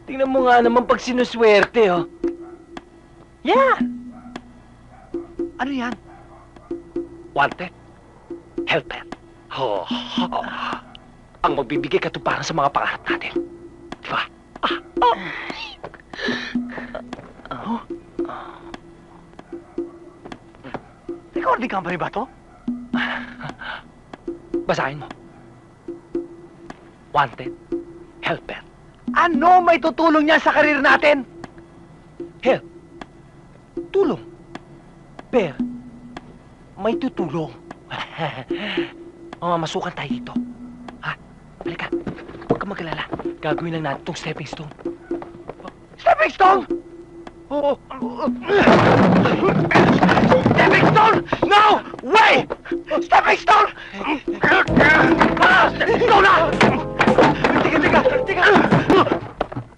Tingnan mo nga naman pag sinuswerte, oh. Yan! Ano yan? Wanted. Helper. Oh. Ang magbibigay katuparan sa mga pangarap natin. Di ba? Recording company ba to? Basahin mo. Wanted. Helper. Ano may tutulong niya sa karir natin? Help. Tulong. Per. May tutulong. Mamamasukan tayo dito. Ha? Halika. Huwag kang mag-alala. Gagawin lang natin itong stepping stone. Stepping stone! Oo. Stepping stone! No! Wait! Stepping stone! Ikaw na! Teka!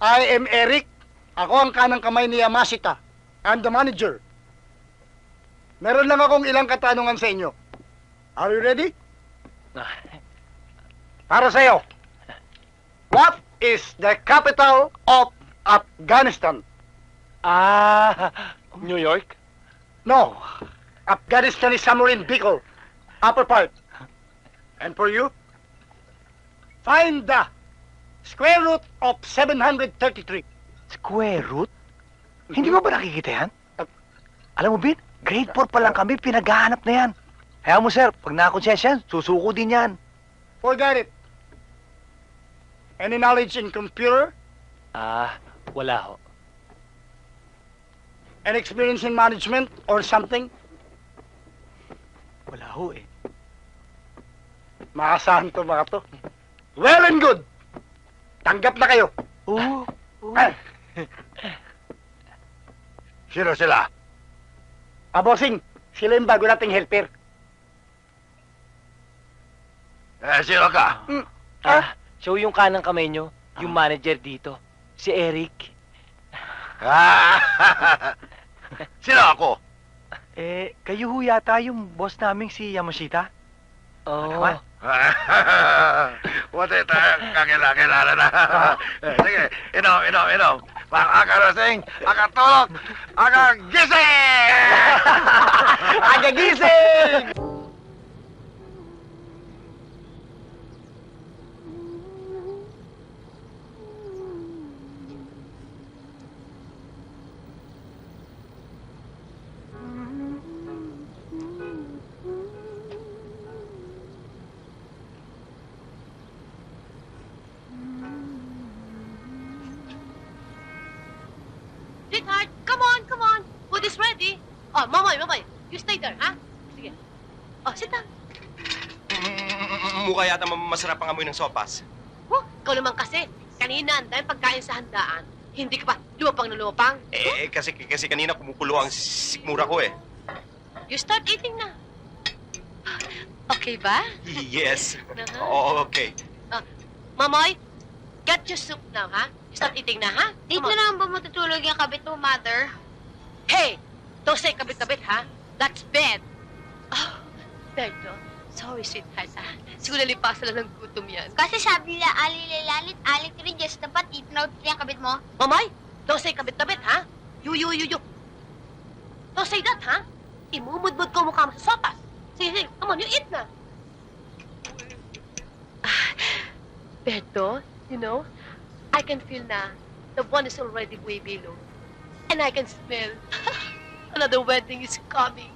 I am Eric. Ako ang kanang kamay ni Yamashita. I'm the manager. Meron lang akong ilang katanungan sa inyo. Are you ready? Para sa'yo. What is the capital of Afghanistan? New York? No. Afghanistan is somewhere in Bicol. Upper part. And for you? Find the square root of 733. Square root? Hindi mo ba nakikita yan? Alam mo, Bin, grade 4 pa lang kami, pinaghahanap na yan. Kaya mo, sir, pag nakakonsensya yan, susuko din yan. Forget it. Any knowledge in computer? Wala ho. Any experience in management or something? Wala ho eh. Maasahan to mga to. Well and good. Tanggap na kayo. Oo. Sino sila? Bossing, sila yung bago nating helper. Sino ka? So yung kanang kamay nyo, yung manager dito, si Eric. Sino ako? Kayo ho yata yung boss naming si Yamashita? Oo. Ano ba? Buti tayo kakilala na. Sige, inom. Makakarasing, akatulog, akagising! Agagising! Sweetheart, come on. Food is ready. Oh, Mamoy, you stay there, ha? Sige. Oh, sit down. Mukha yata masarap ang amoy ng sopas. Oh, ikaw naman kasi. Kanina, ang dahil pagkain sa handaan. Hindi ka pa lumapang. Kasi kanina kumukulo ang sikmura ko eh. You start eating na. Okay ba? Yes. Uh-huh. Oo, okay. Mamoy, get your soup now, ha? You start eating na, ha? Dito Come on. naman ba matutulog yung kabit mo, Mother? Hey! Don't say kabit-kabit, ha? That's bad. Oh, Berto. Sorry, sweetheart, ha? Siguro nalipasan lang ng gutom yan. Kasi sabi nila, alililalit, alit rin, just dapat itinout yung kabit mo. Mamay, don't say kabit-kabit, ha? You. Don't say that, ha? Imumudmud ko mukha mo sa sopas. Sige, come on, you eat na. Berto, you know, I can feel na the one is already way below. And I can smell another wedding is coming.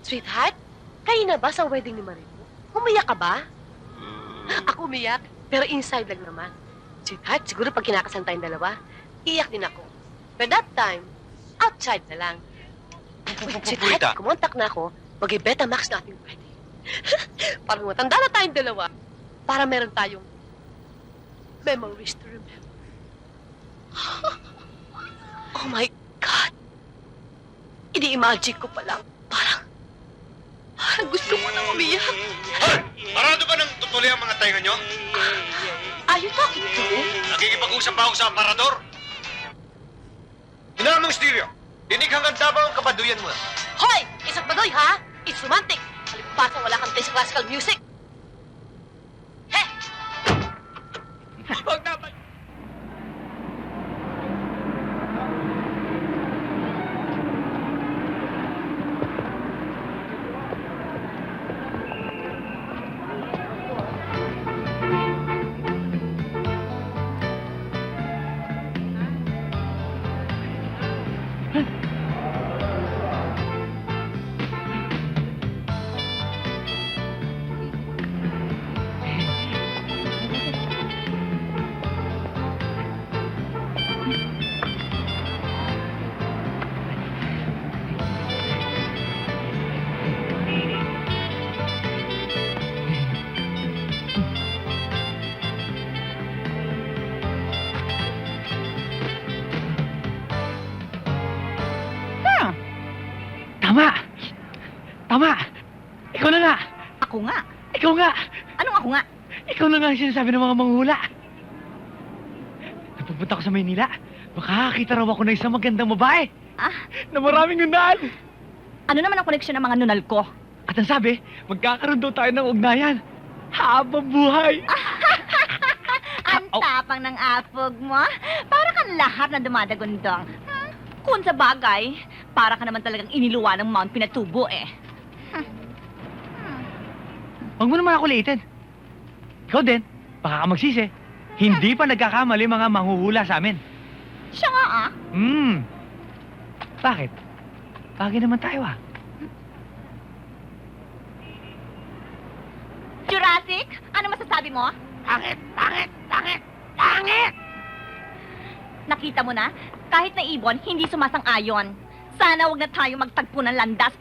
Sweetheart, kayo na ba sa wedding ni Marico? Umiyak ka ba? Ako umiyak, pero inside lang naman. Sweetheart, siguro pag kinakasan tayong dalawa, iyak din ako. But that time, outside na lang. Sweetheart, Purita. kumontak na ako, mag-i-Betamax natin wedding. Parang matanda na tayong dalawa, para meron tayong memories to remember. Oh my God! Ini-imagine ko pa lang, parang gusto ko na umiyak. Hoy! Parado ba nang tutuloy ang mga tainga nyo? Are you talking to me? Nakikipag-usap ba ako sa aparador? Hinaan mong stereo. Dinig hanggang Davao ang kabaduyan mo. Hoy! Isang baduy! Hoy, ha? It's romantic. Halimbawa, wala kang taste sa classical music. Heh! Huwag naman! Tama! Tama! Ikaw na nga! Ako nga. Ikaw nga! Anong ako nga? Ikaw na nga ang sinasabi ng mga manghula. Napupunta ko sa Maynila. Makakakita raw ako ng isang magandang babae. Ah? Na maraming nunal. Ano naman ang koneksyon ng mga nunal ko? At ang sabi, magkakaroon daw tayo ng ugnayan. Habang buhay. Ang Au. tapang ng apog mo. Para kang lahat na dumadagundong. Kung sa bagay, para ka naman talagang iniluwa ng Mount Pinatubo eh. Huwag mo naman ako liitin. Ikaw din, baka ka magsisi. Hindi pa nagkakamali mga manghuhula sa amin. Siya nga ah. Bakit? Bagay naman tayo ah. Jurassic, ano masasabi mo? Pangit, pangit, pangit, pangit! Nakita mo na, kahit na ibon, hindi sumasang-ayon. Sana wag na tayo magtagpo ng landas.